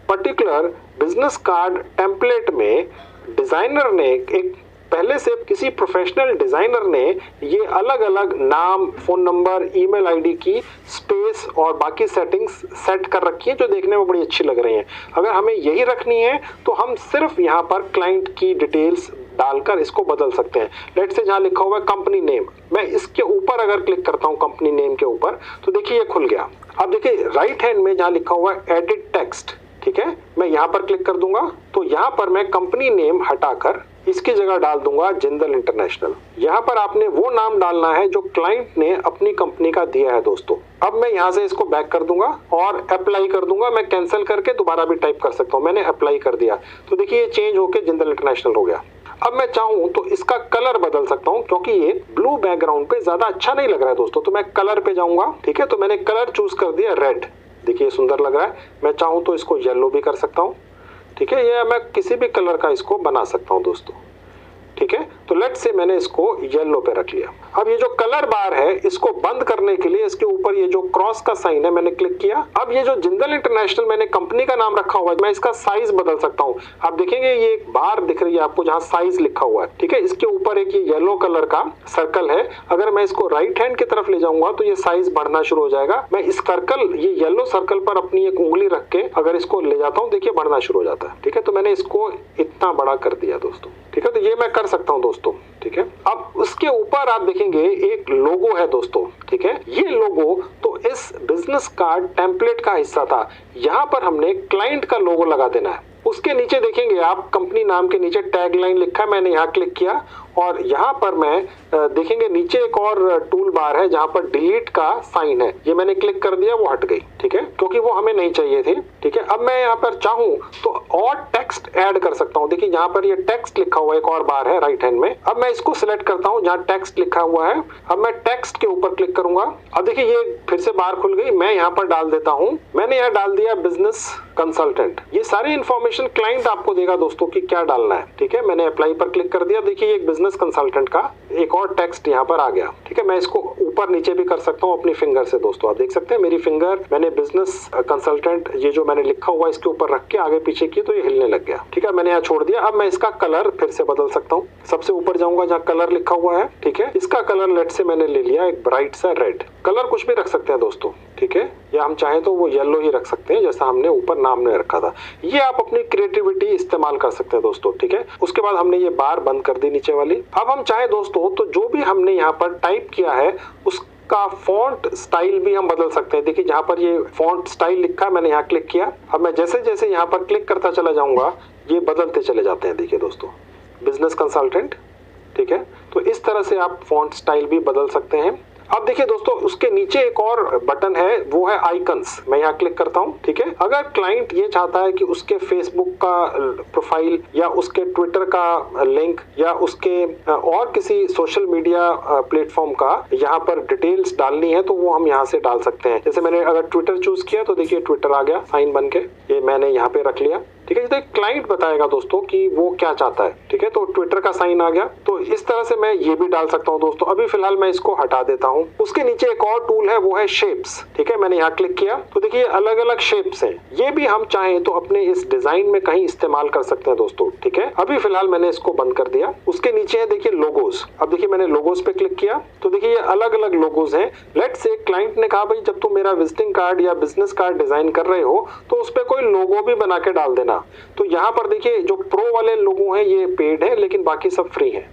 पर्टिकुलर बिजनेस कार्ड टेम्पलेट में डिजाइनर ने एक पहले से किसी प्रोफेशनल डिजाइनर ने ये अलग अलग नाम, फोन नंबर, ईमेल आईडी की स्पेस और बाकी सेटिंग्स सेट कर रखी है जो देखने में बड़ी अच्छी लग रही हैं। अगर हमें यही रखनी है तो हम सिर्फ यहाँ पर क्लाइंट की डिटेल्स डालकर इसको बदल सकते हैं। लेट्स से जहाँ लिखा हुआ है कंपनी नेम, मैं इसके ऊपर अगर क्लिक करता हूँ कंपनी नेम के ऊपर, तो देखिए ये खुल गया। अब देखिए राइट हैंड में जहाँ लिखा हुआ है एडिट टेक्स्ट, ठीक है, मैं यहाँ पर क्लिक कर दूंगा तो यहाँ पर मैं कंपनी नेम हटाकर इसकी जगह डाल दूंगा जिंदल इंटरनेशनल। यहाँ पर आपने वो नाम डालना है जो क्लाइंट ने अपनी कंपनी का दिया है दोस्तों। अब मैं यहाँ से इसको बैक कर दूंगा और अप्लाई कर दूंगा। मैं कैंसिल करके दोबारा भी टाइप कर सकता हूँ। मैंने अप्लाई कर दिया तो देखिए ये चेंज होके जिंदल इंटरनेशनल हो गया। अब मैं चाहूँ तो इसका कलर बदल सकता हूँ, क्योंकि ये ब्लू बैकग्राउंड पे ज्यादा अच्छा नहीं लग रहा है दोस्तों। तो मैं कलर पे जाऊंगा, ठीक है। तो मैंने कलर चूज कर दिया रेड, देखिए सुंदर लग रहा है। मैं चाहूँ तो इसको येलो भी कर सकता हूँ, ठीक है। ये मैं किसी भी कलर का इसको बना सकता हूँ दोस्तों, ठीक है। तो लेट्स से मैंने इसको येलो पे रख लिया। अब ये जो कलर बार है इसको बंद करने के लिए इसके ऊपर ये जो क्रॉस का साइन है मैंने क्लिक किया। अब ये जो जिंदल इंटरनेशनल मैंने कंपनी का नाम रखा हुआ है, मैं इसका साइज बदल सकता हूँ। आप देखेंगे ये एक बार दिख रही है आपको जहाँ साइज लिखा हुआ है, ठीक है। इसके ऊपर एक ये येलो कलर का सर्कल है। अगर मैं इसको राइट हैंड की तरफ ले जाऊंगा तो ये साइज बढ़ना शुरू हो जाएगा। मैं इस सर्कल, ये येलो सर्कल पर अपनी एक उंगली रख के अगर इसको ले जाता हूँ, देखिए बढ़ना शुरू हो जाता है, ठीक है। तो मैंने इसको इतना बड़ा कर दिया दोस्तों, ठीक है। तो ये मैं कर सकता हूँ दोस्तों, ठीक है। अब उसके ऊपर आप देखेंगे एक लोगो है दोस्तों, ठीक है। ये लोगो तो इस बिजनेस कार्ड टेम्पलेट का हिस्सा था। यहाँ पर हमने क्लाइंट का लोगो लगा देना है। उसके नीचे देखेंगे आप कंपनी नाम के नीचे टैग लाइन लिखा है, मैंने यहाँ क्लिक किया और यहाँ पर मैं देखेंगे नीचे एक और टूल बार है जहाँ पर डिलीट का साइन है, ये मैंने क्लिक कर दिया, वो हट गई, ठीक है, क्योंकि वो हमें नहीं चाहिए थी, ठीक है। अब मैं यहाँ पर चाहूँ तो और टेक्स्ट ऐड कर सकता हूँ। देखिए यहाँ पर ये टेक्स्ट लिखा हुआ एक और बार है राइट हैंड में। अब मैं इसको सिलेक्ट करता हूँ जहाँ टेक्स्ट लिखा हुआ है। अब मैं टेक्स्ट के ऊपर क्लिक करूंगा। अब देखिए ये फिर से बार खुल गई। मैं यहाँ पर डाल देता हूँ, मैंने यहाँ डाल दिया बिजनेस कंसल्टेंट। ये सारी इंफॉर्मेशन क्लाइंट आपको देगा दोस्तों कि क्या डालना है, ठीक है। मैंने अप्लाई पर क्लिक कर दिया। देखिए एक बिजनेस कंसल्टेंट का एक और टेक्स्ट यहाँ पर आ गया, ठीक है। मैं इसको ऊपर नीचे भी कर सकता हूँ अपनी फिंगर से दोस्तों। आप देख सकते हैं मेरी फिंगर मैंने बिजनेस कंसल्टेंट ये जो मैंने लिखा हुआ इसके ऊपर रख के आगे पीछे की तो ये हिलने लग गया, ठीक है। मैंने यहाँ छोड़ दिया। अब मैं इसका कलर फिर से बदल सकता हूँ। सबसे ऊपर जाऊंगा जहाँ कलर लिखा हुआ है, ठीक है। इसका कलर लेट से मैंने ले लिया एक ब्राइट सा रेड। कलर कुछ भी रख सकते हैं दोस्तों, ठीक है, या हम चाहें तो वो येलो ही रख सकते हैं जैसा हमने ऊपर नाम में रखा था। ये आप अपनी क्रिएटिविटी इस्तेमाल कर सकते हैं दोस्तों, ठीक है। उसके बाद हमने ये बार बंद कर दी नीचे वाली। अब हम चाहे दोस्तों तो जो भी हमने यहाँ पर टाइप किया है उसका फॉन्ट स्टाइल भी हम बदल सकते हैं। देखिए जहाँ पर ये फॉन्ट स्टाइल लिखा है मैंने यहाँ क्लिक किया। अब मैं जैसे जैसे यहाँ पर क्लिक करता चला जाऊंगा ये बदलते चले जाते हैं। देखिए दोस्तों बिजनेस कंसल्टेंट, ठीक है। तो इस तरह से आप फॉन्ट स्टाइल भी बदल सकते हैं। अब देखिए दोस्तों उसके नीचे एक और बटन है, वो है आइकन्स। मैं यहाँ क्लिक करता हूँ, ठीक है। अगर क्लाइंट ये चाहता है कि उसके फेसबुक का प्रोफाइल या उसके ट्विटर का लिंक या उसके और किसी सोशल मीडिया प्लेटफॉर्म का यहाँ पर डिटेल्स डालनी है तो वो हम यहाँ से डाल सकते हैं। जैसे मैंने अगर ट्विटर चूज किया तो देखिए ट्विटर आ गया साइन बन के, ये मैंने यहाँ पे रख लिया, ठीक है। क्लाइंट बताएगा दोस्तों कि वो क्या चाहता है, ठीक है। तो ट्विटर का साइन आ गया। तो इस तरह से मैं ये भी डाल सकता हूँ दोस्तों। अभी फिलहाल मैं इसको हटा देता हूँ। उसके नीचे एक और टूल है वो है शेप्स, ठीक है। मैंने यहाँ क्लिक किया तो देखिए अलग अलग शेप्स हैं। ये भी हम चाहें तो अपने इस डिजाइन में कहीं इस्तेमाल कर सकते हैं दोस्तों, ठीक है। अभी फिलहाल मैंने इसको बंद कर दिया। उसके नीचे है देखिए लोगोस। अब देखिए मैंने लोगोस पे क्लिक किया तो देखिए ये अलग अलग लोगोस हैं। लेट्स से क्लाइंट ने कहा भाई जब तुम मेरा विजिटिंग कार्ड या बिजनेस कार्ड डिजाइन कर रहे हो तो उस पर कोई लोगो भी बना के डाल देना। तो यहाँ पर देखिए जो प्रो वाले लोगो हैं ये पेड है लेकिन बाकी सब फ्री है,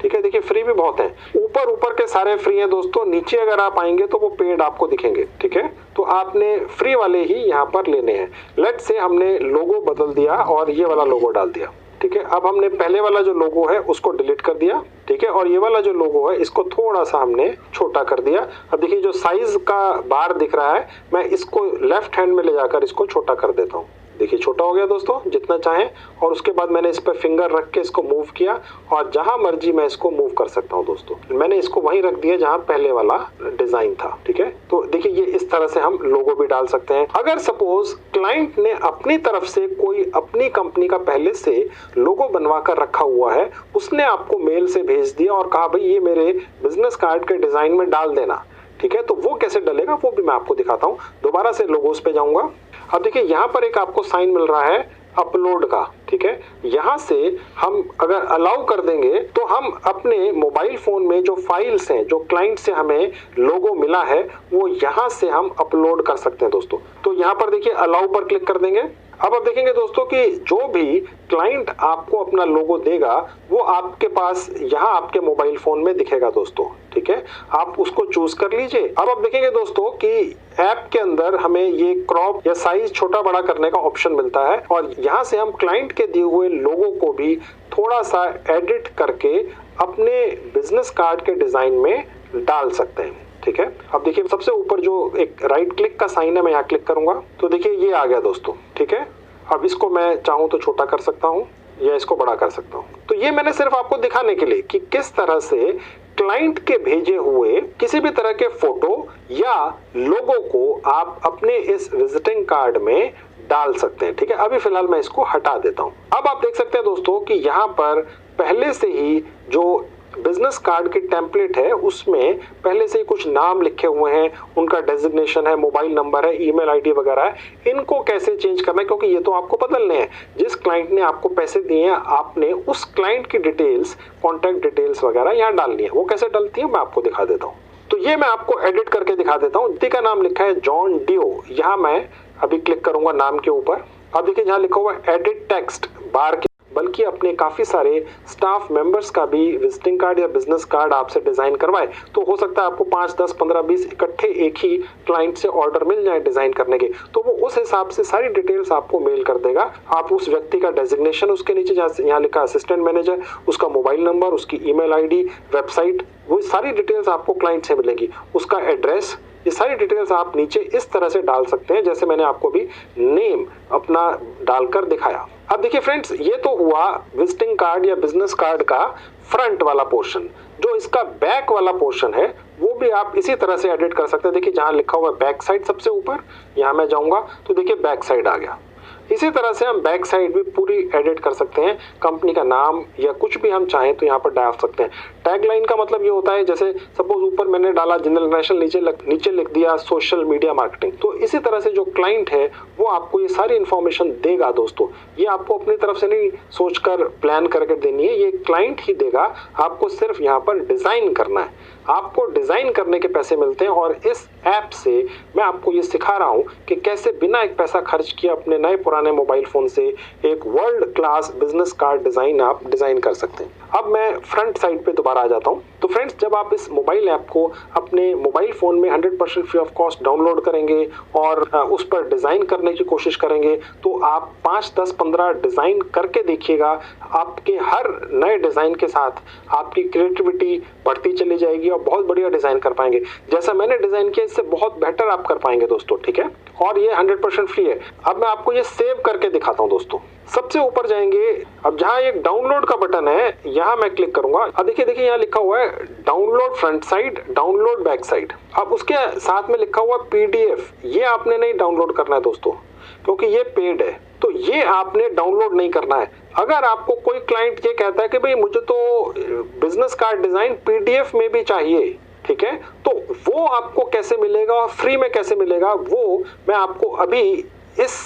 ठीक है, देखिए फ्री भी बहुत है। ऊपर के सारे फ्री हैं दोस्तों, नीचे अगर आप आएंगे तो वो पेड आपको दिखेंगे। ठीक है, तो आपने फ्री वाले ही यहाँ पर लेने हैं। लेट्स से हमने लोगो बदल दिया और ये वाला लोगो डाल दिया। ठीक है, अब हमने पहले वाला जो लोगो है उसको डिलीट कर दिया। ठीक है, और ये वाला जो लोगो है इसको थोड़ा सा हमने छोटा कर दिया। अब देखिए जो साइज का बार दिख रहा है, मैं इसको लेफ्ट हैंड में ले जाकर इसको छोटा कर देता हूँ। देखिए छोटा हो गया दोस्तों, जितना चाहें। और उसके बाद मैंने इस पर फिंगर रख के इसको मूव किया और जहां मर्जी मैं इसको मूव कर सकता हूं दोस्तों। मैंने इसको वहीं रख दिया जहां पहले वाला डिजाइन था। ठीक है, तो देखिए ये इस तरह से हम लोगो भी डाल सकते हैं। अगर सपोज क्लाइंट ने अपनी तरफ से कोई अपनी कंपनी का पहले से लोगो बनवा कर रखा हुआ है, उसने आपको मेल से भेज दिया और कहा भाई ये मेरे बिजनेस कार्ड के डिजाइन में डाल देना। ठीक है, तो वो कैसे डलेगा वो भी मैं आपको दिखाता हूँ। दोबारा से लोगोस पे जाऊंगा। अब देखिए यहाँ पर एक आपको साइन मिल रहा है अपलोड का। ठीक है, यहाँ से हम अगर अलाउ कर देंगे तो हम अपने मोबाइल फोन में जो फाइल्स हैं, जो क्लाइंट से हमें लोगो मिला है, वो यहाँ से हम अपलोड कर सकते हैं दोस्तों। तो यहाँ पर देखिए अलाउ पर क्लिक कर देंगे। अब आप देखेंगे दोस्तों कि जो भी क्लाइंट आपको अपना लोगो देगा वो आपके पास यहाँ आपके मोबाइल फोन में दिखेगा दोस्तों। ठीक है, आप उसको चूज कर लीजिए। अब आप देखेंगे दोस्तों कि ऐप के अंदर हमें ये क्रॉप या साइज छोटा बड़ा करने का ऑप्शन मिलता है और यहाँ से हम क्लाइंट के दिए हुए लोगो को भी थोड़ा सा एडिट करके अपने बिजनेस कार्ड के डिजाइन में डाल सकते हैं। ठीक है, अब देखिए सबसे ऊपर जो एक राइट क्लिक का साइन है, मैं यहाँ क्लिक करूंगा तो देखिए ये आ गया दोस्तों। ठीक है, अब इसको मैं चाहूँ तो छोटा कर सकता हूँ या इसको बड़ा कर सकता हूँ। तो ये मैंने सिर्फ आपको दिखाने के लिए कि किस तरह से क्लाइंट के भेजे हुए किसी भी तरह के फोटो या लोगो को आप अपने इस विजिटिंग कार्ड में डाल सकते हैं। ठीक है, अभी फिलहाल मैं इसको हटा देता हूँ। अब आप देख सकते हैं दोस्तों कि यहाँ पर पहले से ही जो बिजनेस कार्ड की टेम्पलेट है उसमें पहले से ही कुछ नाम लिखे हुए हैं, उनका डेजिग्नेशन है, मोबाइल नंबर है, ईमेल आईडी वगैरह है। इनको कैसे चेंज करना है, क्योंकि ये तो आपको बदलने हैं। जिस क्लाइंट ने आपको पैसे दिए हैं आपने उस क्लाइंट की डिटेल्स, कॉन्टैक्ट डिटेल्स वगैरह यहाँ डालनी है। वो कैसे डलती है मैं आपको दिखा देता हूँ। तो ये मैं आपको एडिट करके दिखा देता हूँ। व्यक्ति का नाम लिखा है जॉन डियो, यहाँ मैं अभी क्लिक करूंगा नाम के ऊपर। अब देखिए जहाँ लिखा हुआ है एडिट टेक्स्ट बार के, बल्कि अपने काफी सारे स्टाफ मेंबर्स का भी विजिटिंग कार्ड या बिजनेस कार्ड आपसे डिजाइन करवाए तो हो सकता है आपको 5, 10, 15, 20 इकट्ठे एक ही क्लाइंट से ऑर्डर मिल जाए डिजाइन करने के, तो वो उस हिसाब से सारी डिटेल्स आपको मेल कर देगा। आप उस व्यक्ति का डेजिग्नेशन, उसके नीचे यहाँ लिखा असिस्टेंट मैनेजर, उसका मोबाइल नंबर, उसकी ईमेल आईडी, वेबसाइट, वो सारी डिटेल्स आपको क्लाइंट से मिलेगी। उसका एड्रेस, ये सारी डिटेल्स आप नीचे इस तरह से डाल सकते हैं जैसे मैंने आपको भी नेम अपना डालकर दिखाया। अब देखिए फ्रेंड्स, ये तो हुआ विजिटिंग कार्ड या बिजनेस कार्ड का फ्रंट वाला पोर्शन। जो इसका बैक वाला पोर्शन है वो भी आप इसी तरह से एडिट कर सकते हैं। देखिए जहां लिखा हुआ है बैक साइड सबसे ऊपर, यहां मैं जाऊंगा तो देखिए बैक साइड आ गया। इसी तरह से हम बैक साइड भी पूरी एडिट कर सकते हैं। कंपनी का नाम या कुछ भी हम चाहें तो यहाँ पर डाल सकते हैं। टैगलाइन का मतलब ये होता है, जैसे सपोज ऊपर मैंने डाला जनरल नेशनल, नीचे लिख दिया सोशल मीडिया मार्केटिंग। तो इसी तरह से जो क्लाइंट है वो आपको ये सारी इंफॉर्मेशन देगा दोस्तों। ये आपको अपनी तरफ से नहीं सोचकर प्लान करके देनी है, ये क्लाइंट ही देगा। आपको सिर्फ यहाँ पर डिजाइन करना है। आपको डिजाइन करने के पैसे मिलते हैं और इस ऐप से मैं आपको ये सिखा रहा हूँ कि कैसे बिना एक पैसा खर्च किए अपने नए पुराने मोबाइल फोन से एक world class business card design आप डिजाइन कर सकते हैं। अब मैं फ्रंट साइड पे दोबारा आ जाता हूँ। तो फ्रेंड्स, जब आप इस मोबाइल ऐप को अपने मोबाइल फोन में 100% फ्री ऑफ कॉस्ट डाउनलोड करेंगे और उस पर डिजाइन करने की कोशिश करेंगे तो आप 5, 10, 15 डिजाइन करके देखिएगा। आपके हर नए डिजाइन के साथ आपकी क्रिएटिविटी बढ़ती चली जाएगी और बहुत बढ़िया डिजाइन कर पाएंगे। जैसा मैंने डिजाइन किया इससे बहुत बेहतर आप कर पाएंगे दोस्तों। ठीक है, और ये 100% फ्री है। अब मैं आपको ये सेव करके दिखाता हूँ दोस्तों। सबसे ऊपर जाएंगे, अब जहां एक डाउनलोड का बटन है यहां मैं क्लिक करूंगा। अब देखिए यहाँ लिखा हुआ है download front side, download back side. अब उसके साथ में लिखा हुआ पीडीएफ, ये आपने नहीं डाउनलोड करना है दोस्तों क्योंकि ये पेड है, तो ये आपने डाउनलोड नहीं करना है। अगर आपको कोई क्लाइंट ये कहता है कि भाई मुझे तो बिजनेस कार्ड डिजाइन पीडीएफ में भी चाहिए, ठीक है, तो वो आपको कैसे मिलेगा और फ्री में कैसे मिलेगा वो मैं आपको अभी इस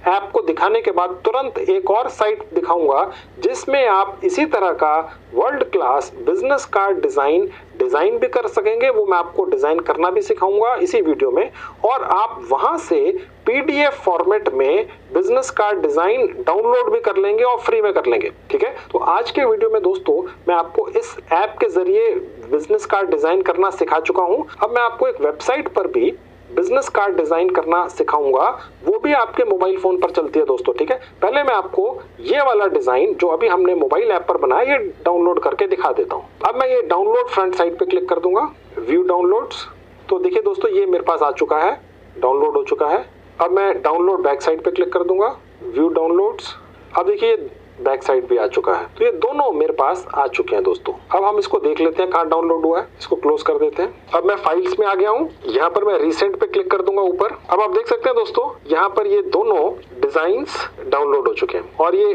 ऐप को दिखाने के बाद तुरंत एक और साइट दिखाऊंगा जिसमें आप इसी तरह का world class business card design भी कर सकेंगे। वो मैं आपको डिजाइन करना भी सिखाऊंगा इसी वीडियो में, और आप वहां से पीडीएफ फॉर्मेट में बिजनेस कार्ड डिजाइन डाउनलोड भी कर लेंगे और फ्री में कर लेंगे। ठीक है, तो आज के वीडियो में दोस्तों मैं आपको इस ऐप के जरिए बिजनेस कार्ड डिजाइन करना सिखा चुका हूं। अब मैं आपको एक वेबसाइट पर भी बिजनेस कार्ड डिजाइन करना सिखाऊंगा, वो भी आपके मोबाइल फोन पर चलती है दोस्तों। ठीक है, पहले मैं आपको ये वाला डिजाइन जो अभी हमने मोबाइल ऐप पर बनाया ये डाउनलोड करके दिखा देता हूं। अब मैं ये डाउनलोड फ्रंट साइड पे क्लिक कर दूंगा, व्यू डाउनलोड्स। तो देखिए दोस्तों ये मेरे पास आ चुका है, डाउनलोड हो चुका है। अब मैं डाउनलोड बैक साइड पे क्लिक कर दूंगा, व्यू डाउनलोड्स। अब देखिए बैक साइड भी आ चुका है। तो ये दोनों मेरे पास आ चुके हैं दोस्तों। अब हम इसको देख लेते हैं कहाँ डाउनलोड हुआ है, इसको क्लोज कर देते हैं। अब मैं फाइल्स में आ गया हूँ, यहाँ पर मैं रिसेंट पे क्लिक कर दूंगा ऊपर। अब आप देख सकते हैं दोस्तों यहाँ पर ये दोनों डिजाइन्स डाउनलोड हो चुके हैं और ये